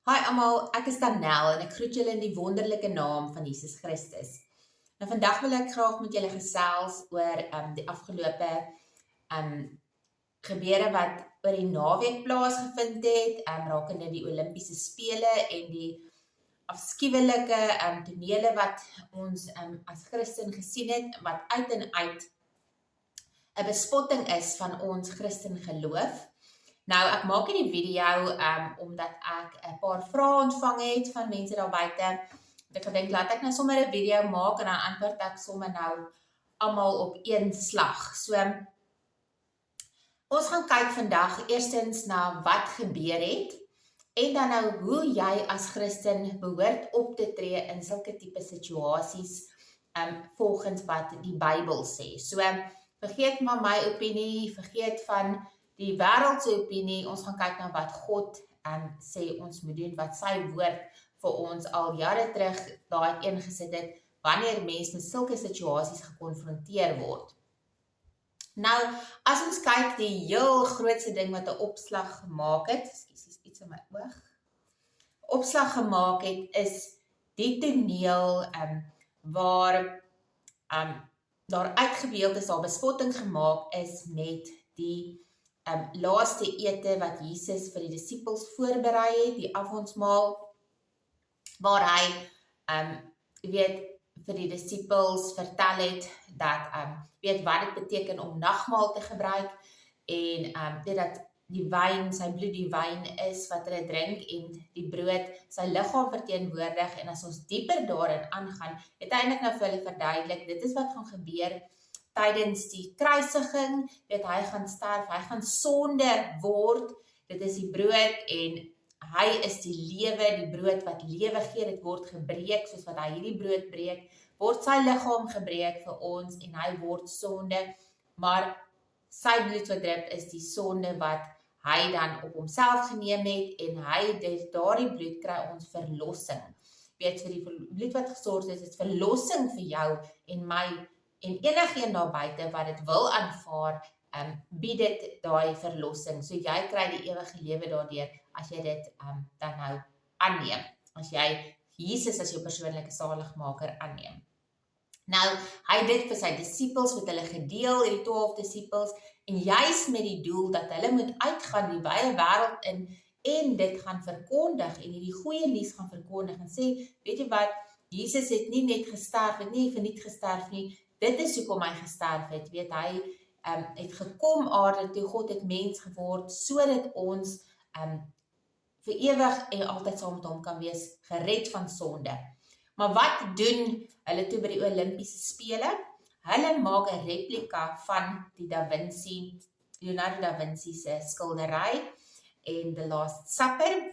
Hi almal, ek is Danel en ek groet julle in die wonderlike naam van Jesus Christus. Nou vandag wil ek graag met julle gesels oor die afgelope um, gebeure wat oor die naweek plaasgevind het, rakende die Olimpiese spele en die afskuwelike tonele wat ons as Christen gesien het, wat uit en uit 'n bespotting is van ons Christen geloof. Nou, ek maak hierdie video omdat ek 'n paar vrae ontvang het van mense daar buite. Ek gedink, laat ek nou sommer 'n video maak en dan antwoord ek sommer nou almal op een slag. So, ons gaan kyk vandag eerstens na wat gebeur het en dan nou hoe jy as Christen behoort op te tree in sulke tipe situasies volgens wat die Bybel sê. So, vergeet maar my opinie, vergeet van die wêreldse opinie, ons gaan kyk na wat God sê ons moet doen, wat sy woord vir ons al jare terug daar ingesit het, wanneer mense met sulke situasies gekonfronteer word. Nou, as ons kyk, die heel grootste ding wat 'n opslag gemaak het, ekskuus, iets in my oog, opslag gemaak het, is die toneel waar daar uitgebeeld is, daar bespotting gemaak is met die laaste ete wat Jesus vir die disippels voorberei het, die avondsmaal, waar hy vir die disippels vertel het dat wat dit beteken om nagmaal te gebruik en dat die wyn, sy bloed die wyn is wat hulle drink en die brood sy liggaam verteenwoordig. En as ons dieper daarin aangaan, het hy eintlik nou vir hulle verduidelik, dit is wat gaan gebeur tydens die kruisiging, hy gaan sterf, hy gaan sonde word, dit is die brood en hy is die lewe, die brood wat lewe gee, dit word gebreek, soos wat hy hierdie brood breek, word sy liggaam gebreek vir ons en hy word sonde, maar sy bloed wat drup is die sonde wat hy dan op homself geneem het en hy, daardie bloed kry ons verlossing. Vir die bloed wat gestort is verlossing vir jou en my en enigeen daar buite wat dit wil aanvaar, bied dit daai verlossing. So jy kry die ewige lewe daardeur as jy dit dan nou aanneem. As jy Jesus as jou persoonlike saligmaker aanneem. Nou, hy het dit vir sy disippels met hulle gedeel, die 12 disippels, en juis met die doel dat hulle moet uitgaan die wye wêreld in en dit gaan verkondig en hierdie goeie nuus gaan verkondig en sê, weet jy wat, Jesus het nie net gesterf, het nie verniet gesterf nie, dit is hoekom hy gesterf het, hy het gekom aarde toe, God het mens geword, sodat ons vir ewig en altyd saam met hom kan wees, gered van sonde. Maar wat doen hulle toe by die Olimpiese spele? Hulle maak 'n replika van die Leonardo da Vinci se skildery en The Last Supper.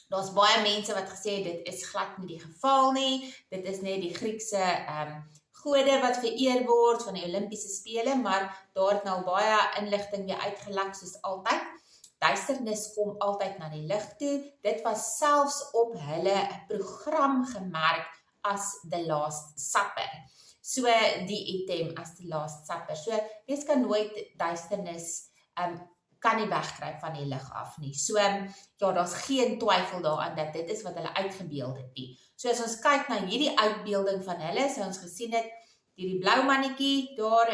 Daar's baie mense wat gesê het, dit is glad nie die geval nie, dit is net die Griekse gode wat vereer word van die Olimpiese spele, maar daar het nou baie inligting weer uitgelek soos altyd. Duisternis kom altyd na die lig toe. Dit was selfs op hulle 'n program gemerk as The Last Supper. So die item as The Last Supper. So mens kan nooit duisternis kan nie wegkry van die lig af nie. So ja, daar's geen twyfel daaraan dat dit is wat hulle uitgebeeld het nie. So as ons kyk na hierdie uitbeelding van hulle, so ons gesien het, die blou mannetjie daar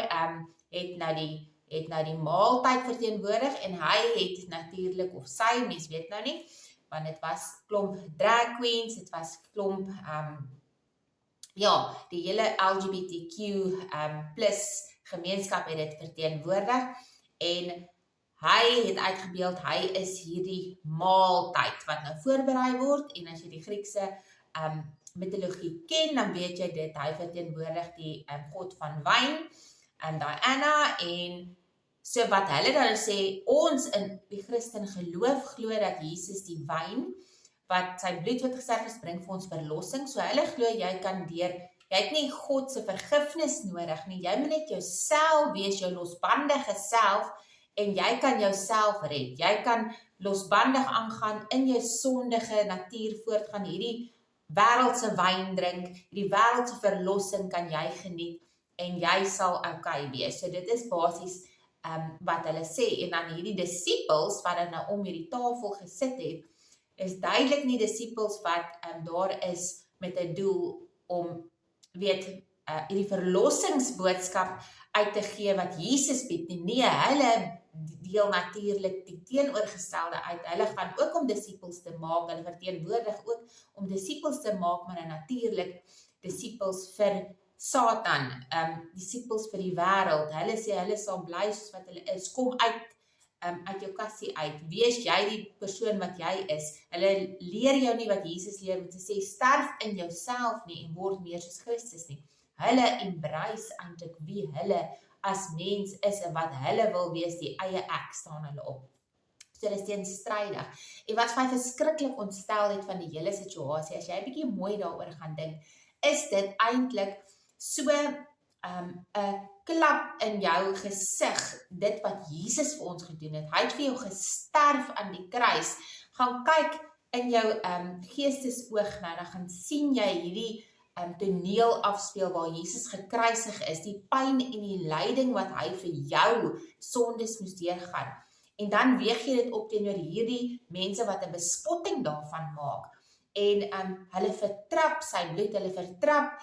het nou die maaltyd verteenwoordig en hy het natuurlik, of sy, mens weet nou nie, want dit was klomp drag queens, dit was klomp, die hele LGBTQ plus gemeenskap het dit verteenwoordig en hy het uitgebeeld, hy is hierdie maaltyd wat nou voorberei word en as jy die Griekse mitologie ken, dan weet jy dit, hy verteenwoordig die god van wyn, Diana, en so wat hulle dan sê, ons in die Christen geloof glo dat Jesus die wyn, wat sy bloed wat gesterf is, bring vir ons verlossing, so hulle glo jy het nie God se vergifnis nodig nie, jy moet net jouself wees, jou losbandige self, en jy kan jouself red, jy kan losbandig aangaan in jou sondige natuur voortgaan, hierdie wêreldse wyn drink, hierdie wêreldse verlossing kan jy geniet, en jy sal okay wees. So dit is basies wat hulle sê, en dan hierdie disippels, wat dan nou om hierdie tafel gesit het is duidelik nie disippels wat daar is met 'n doel om, hierdie verlossingsboodskap uit te gee wat Jesus bied nie. Nee, hulle deel natuurlik die teenoorgestelde uit. Hulle gaan ook om disippels te maak, hulle verteenwoordig ook om disippels te maak, maar natuurlik disippels vir Satan, disippels vir die wêreld. Hulle sê hulle sal bly soos wat hulle is. Kom uit jou kassie uit. Wees jy die persoon wat jy is. Hulle leer jou nie wat Jesus leer, want sy sê sterf in jouself nie en word meer soos Christus nie. Hulle embrace eintlik wie hulle as mens is en wat hulle wil wees, die eie ek staan hulle op. So dit is teenstrydig. En wat my verskriklik ontstel het van die hele situasie, as jy 'n bietjie mooi daaroor gaan dink, is dit eintlik so 'n klap in jou gesig, dit wat Jesus vir ons gedoen het. Hy het vir jou gesterf aan die kruis. Gaan kyk in jou geestesoog nou, dan gaan sien jy hierdie toneel afspeel waar Jesus gekruisig is, die pyn en die lyding wat hy vir jou sondes moes deurgaan. En dan weeg jy dit op teenoor hierdie mense wat 'n bespotting daarvan maak. En hulle vertrap sy bloed, hulle vertrap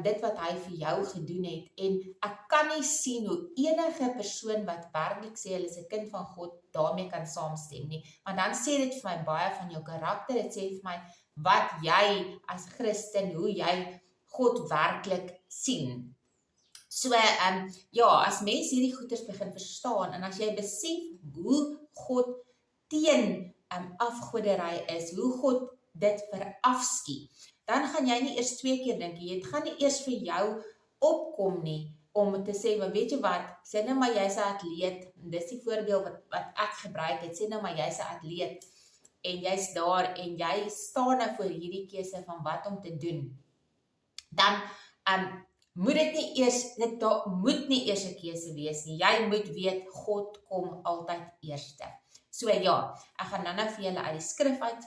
dit wat hy vir jou gedoen het. En ek kan nie sien hoe enige persoon wat werklik sê hulle is 'n kind van God daarmee kan saamstem nie. Want dan sê dit vir my baie van jou karakter, dit sê vir my wat jy as Christen, hoe jy God werklik sien. So, as mens hierdie goeters begin verstaan, en as jy besef hoe God teen afgoderry is, hoe God dit verafskie, dan gaan jy nie eers 2 keer dink, dit gaan nie eers vir jou opkom nie, om te sê, maar weet jy wat, sê nou maar jy's 'n atleet, en dis die voorbeeld wat ek gebruik het, sê nou maar jy's 'n atleet, en jy's daar, en jy staan nou voor hierdie keuse van wat om te doen, dan moet dit moet nie eers 'n keuse wees nie. Jy moet weet, God kom altyd eerste. So ja, ek gaan nou vir julle uit die skrif uit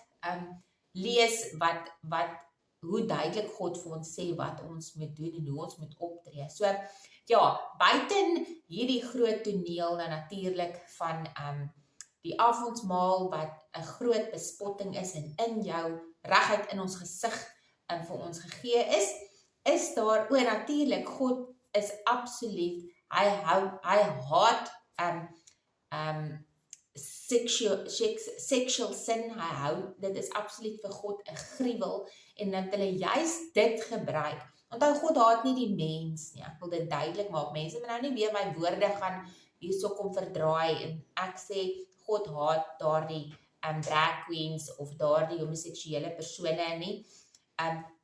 lees hoe duidelik God vir ons sê wat ons moet doen en hoe ons moet optree. So ja, buiten hierdie groot toneel dan natuurlik van die avondmaal wat 'n groot bespotting is en in jou reguit in ons gesig vir ons gegee is daar natuurlik God is absoluut, hy haat sexual sin, hy hou, dit is absoluut vir God 'n gruwel en dat hulle juist dit gebruik. Onthou God haat nie die mens nie. Ek wil dit duidelik maak. Mense moet nou nie weer my woorde gaan hierso kom verdraai en ek sê God haat daardie drag queens of daardie homoseksuele persone nie.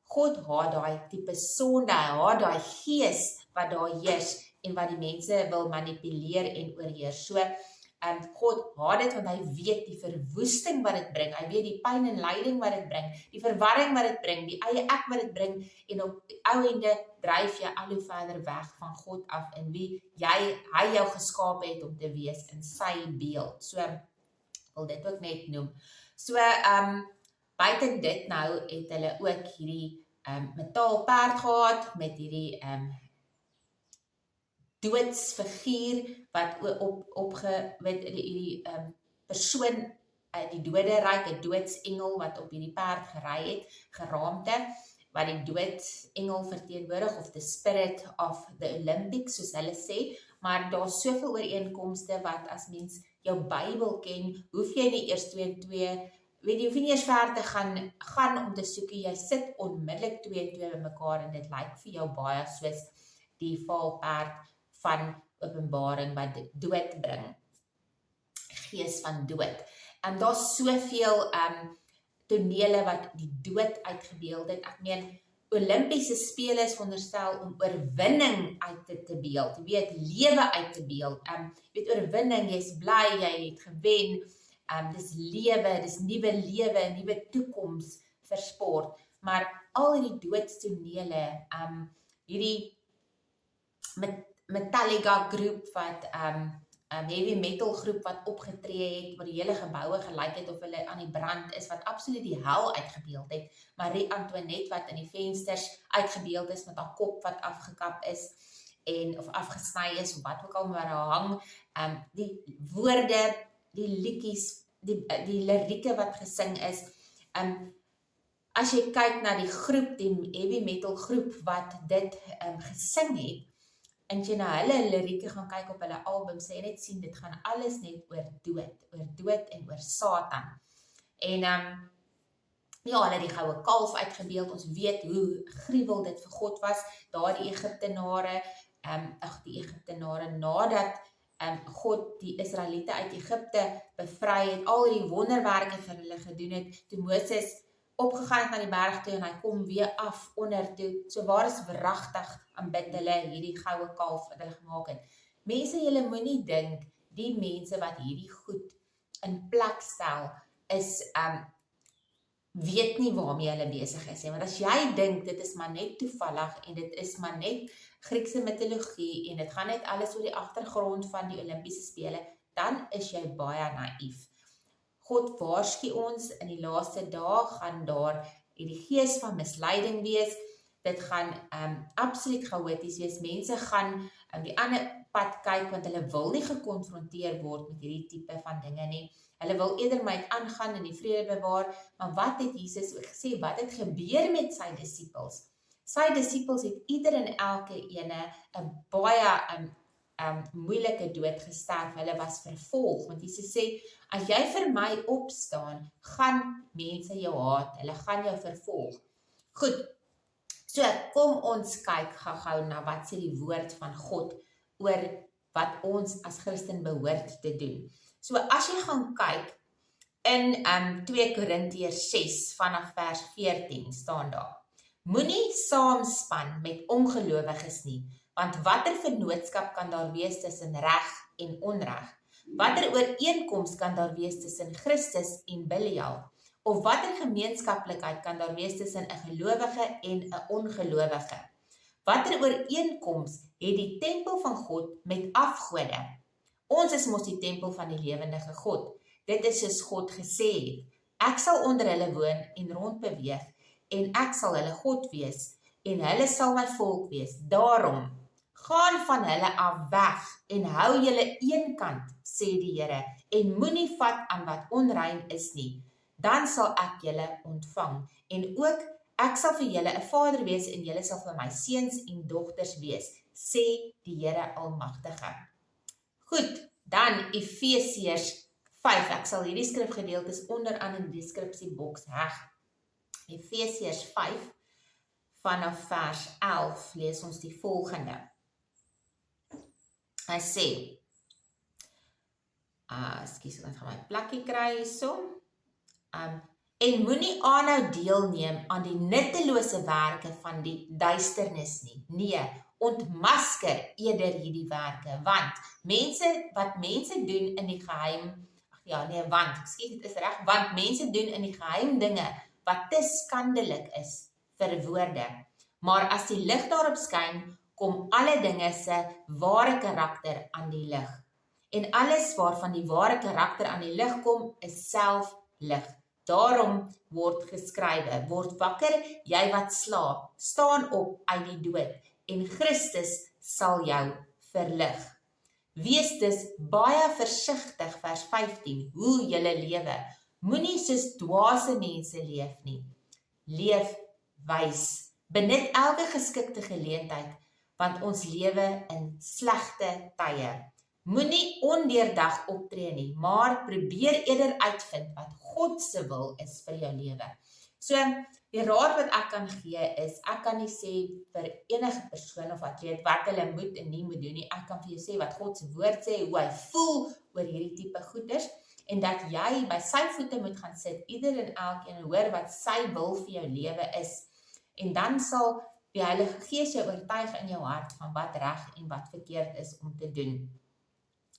God haat daai tipe sonde, hy haat daai gees wat daar heers en wat die mense wil manipuleer en oorheers. So God haat dit want hy weet die verwoesting wat dit bring, hy weet die pyn en lyding wat dit bring, die verwarring wat dit bring, die eie ek wat dit bring en op die ou ende dryf jy al hoe verder weg van God af en wie hy jou geskaap het om te wees in sy beeld. So wil dit ook net noem. So buiten dit nou het hulle ook hierdie metaalperd gehad met hierdie doodsfiguur wat met hierdie persoon, die doderyk, 'n doodsengel wat op hierdie perd gery het, geraamte, wat die doodsengel verteenwoordig of the spirit of the Olympics soos hulle sê, maar daar's soveel ooreenkomste wat as mens jou Bybel ken, hoef jy nie eers 2 en 2, weet jy, hoef nie eers ver te gaan om te soek, jy sit onmiddellik 2 en 2 bymekaar en dit lyk vir jou baie soos die valperd van Openbaring wat dood bring, gees van dood. En daar's soveel tonele wat die dood uitgebeeld het. Ek meen, Olimpiese spele is veronderstel om oorwinning uit te beeld, jy weet, lewe uit te beeld. Weet, oorwinning, jy's bly, jy het gewen, dis lewe, dis nuwe lewe, nuwe toekoms vir sport. Maar al hierdie doodstonele, hierdie Metallica groep wat heavy metal groep wat opgetree het, waar die hele geboue gelyk het of hulle aan die brand is, wat absoluut die hel uitgebeeld het. Marie Antoinette wat in die vensters uitgebeeld is met haar kop wat afgekap is of afgesny is of wat ook al maar hang. Die woorde, die liedjies, die lirieke wat gesing is, As jy kyk na die groep, die heavy metal groep wat dit gesing het, en jy na hulle lirieke gaan kyk op hulle album, sê jy net sien, dit gaan alles net oor dood en oor Satan. En ja, hulle het die goue kalf uitgebeeld, ons weet hoe gruwel dit vir God was, daar die Egiptenare, nadat God die Israeliete uit Egipte bevry het, al die wonderwerke vir hulle gedoen het, toe Moses opgegaan het na die berg toe en hy kom weer af onder toe, so waar is wragtig aanbid hulle hierdie goue kalf wat hulle gemaak het. Mense, julle moenie dink, die mense wat hierdie goed in plek stel, is weet nie waarmee hulle besig is, want as jy dink, dit is maar net toevallig, en dit is maar net Griekse mitologie, en dit gaan net alles oor die agtergrond van die Olympiese spele, dan is jy baie naïef. God waarsku ons, in die laaste dae gaan daar die gees van misleiding wees, dit gaan absoluut chaoties wees, mense gaan die ander pad kyk, want hulle wil nie gekonfronteer word met hierdie tipe van dinge nie, hulle wil eerder met aangaan en die vrede bewaar, maar wat het Jesus gesê, wat het gebeur met sy disippels? Sy disippels het ieder en elke ene 'n baie moeilike dood gesterf, hulle was vervolg, want Jesus sê, as jy vir my opstaan, gaan mense jou haat, hulle gaan jou vervolg. Goed, so kom ons kyk gou na wat sê die woord van God, oor wat ons as Christen behoort te doen. So as jy gaan kyk, in 2 Korintiërs 6 vanaf vers 14 staan daar, moenie saamspan met ongelowiges nie, want watter vennootskap kan daar wees tussen reg en onreg? Watter ooreenkoms kan daar wees tussen Christus en Belial? Of watter gemeenskaplikheid kan daar wees tussen 'n gelowige en 'n ongelowige? Watter ooreenkoms het die tempel van God met afgode? Ons is mos die tempel van die lewendige God. Dit is soos God gesê het, ek sal onder hulle woon en rondbeweeg, en ek sal hulle God wees, en hulle sal my volk wees. Daarom, gaan van hulle af weg, en hou julle eenkant, sê die Here, en moenie vat aan wat onrein is nie. Dan sal ek julle ontvang, en ook ek sal vir julle 'n vader wees, en julle sal vir my seuns en dogters wees, sê die Here Almagtige. Goed, dan Efesiërs 5, ek sal hierdie skrifgedeeltes onderaan in die deskripsieboks heg. Efesiërs 5, vanaf vers 11, lees ons die volgende. Hy sê, ekskuus, ek gaan my plekkie kry hierso. En moenie aanhou deelneem aan die nuttelose werke van die duisternis nie. Nee, ontmasker eerder hierdie werke, want wat mense doen in die geheim, want mense doen in die geheim dinge wat te skandelik is vir woorde. Maar as die lig daarop skyn, kom alle dinge se ware karakter aan die lig. En alles waarvan die ware karakter aan die lig kom, is self lig. Daarom word geskrywe, word wakker, jy wat slaap, staan op uit die dood, en Christus sal jou verlig. Wees dus baie versigtig, vers 15, hoe julle lewe. Moenie soos dwaase mense leef nie. Leef wys. Benut elke geskikte geleentheid, want ons lewe in slegte tye. Moenie ondeurdag optree nie, maar probeer eerder uitvind wat God se wil is vir jou lewe. So, die raad wat ek kan gee is, ek kan nie sê vir enige persoon of atleet wat hulle moet en nie moet doen nie, ek kan vir jou sê wat God se woord sê, hoe hy voel oor hierdie tipe goeders, en dat jy by sy voete moet gaan sit, ieder en elkeen, en hoor wat sy wil vir jou lewe is, en dan sal die Heilige Gees jou oortuig in jou hart van wat reg en wat verkeerd is om te doen.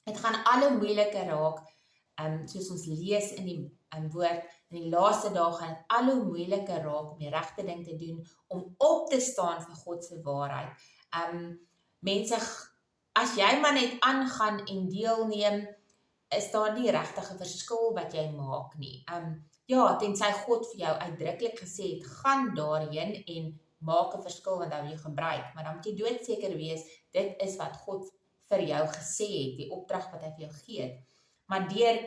Het gaan alle moeilike raak, soos ons lees in die woord, in die laaste dae gaan het alle moeilike raak om die regte ding te doen, om op te staan vir God se waarheid. Mense, as jy maar net aangaan en deelneem, is daar nie regtige verskil wat jy maak nie. Ja, tensy God vir jou uitdruklik gesê het, gaan daarheen en maak 'n verskil, want dan wil jy gebruik, maar dan moet jy doodseker wees, dit is wat God vir jou gesê het, die opdrag wat hy vir jou gee het. Maar deur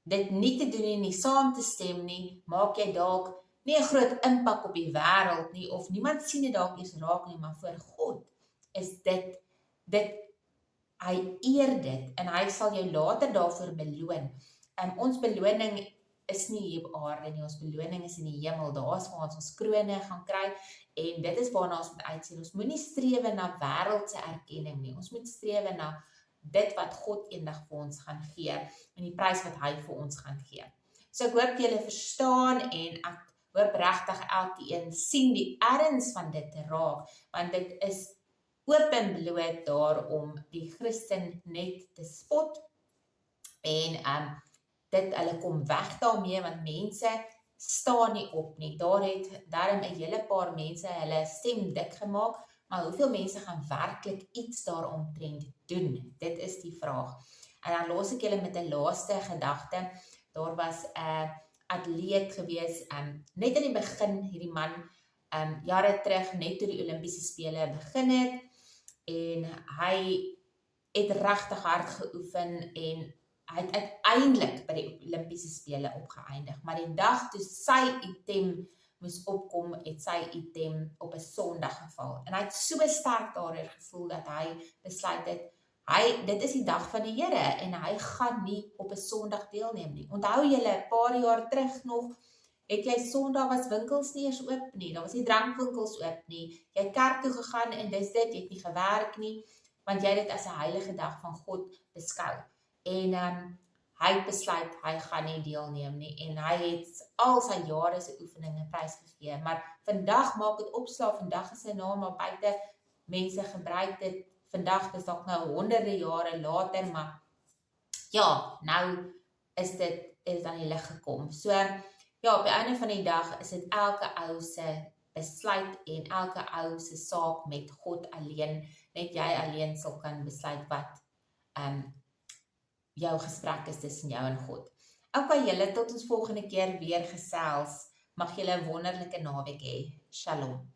dit nie te doen en nie saam te stem nie, maak jy dalk nie 'n groot impak op die wêreld nie, of niemand sien dit dalk eens raak nie, maar vir God is dit, hy eer dit, en hy sal jou later daarvoor beloon. Ons beloning is nie hier op aarde nie, ons beloning is in die hemel, daar is waar ons krone gaan kry, en dit is waarna ons moet uitsien. Ons moet nie strewe na wêreldse erkenning nie, ons moet strewe na dit wat God eendag vir ons gaan gee, en die prys wat hy vir ons gaan gee. So ek hoop julle verstaan, en ek hoop regtig elkeen sien die erns van dit te raak, want dit is openbloot daar om die Christen net te spot, en dit hulle kom weg daarmee, want mense staan nie op nie. Daar het daarom 'n hele paar mense hulle stem dik gemaak, maar hoeveel mense gaan werklik iets daaromtrent doen? Dit is die vraag. En dan los ek julle met 'n laaste gedagte. Daar was 'n atleet gewees, net in die begin, hierdie man, jare terug, net toe die Olimpiese spele begin het, en hy het regtig hard geoefen, en hy het uiteindelik by die Olimpiese spele opgeëindig, maar die dag toe sy item moes opkom, het sy item op 'n Sondag geval, en hy het so sterk daaroor gevoel, dat hy besluit het, dit is die dag van die Here, en hy gaan nie op 'n Sondag deelneem nie. Onthou julle, 'n paar jaar terug nog, het jy Sondag was winkels nie eens oop nie, daar was nie drankwinkels oop nie, jy het kerk toe gegaan, en dis dit, jy het nie gewerk nie, want jy het dit as 'n heilige dag van God beskou. En hy het besluit, hy gaan nie deelneem nie, en hy het al sy jare se oefeninge prysgegee, maar vandag maak dit opslag, vandag is sy naam al buite, mense gebruik dit, vandag is dalk nou honderde jare later, maar ja, nou is dit aan die lig gekom. So, ja, op die einde van die dag is dit elke ou se besluit, en elke ou se saak met God alleen, net jy alleen sal kan besluit wat jou gesprek is tussen jou en God. Okay, julle, tot ons volgende keer weer gesels. Mag julle 'n wonderlike naweek hê. Shalom.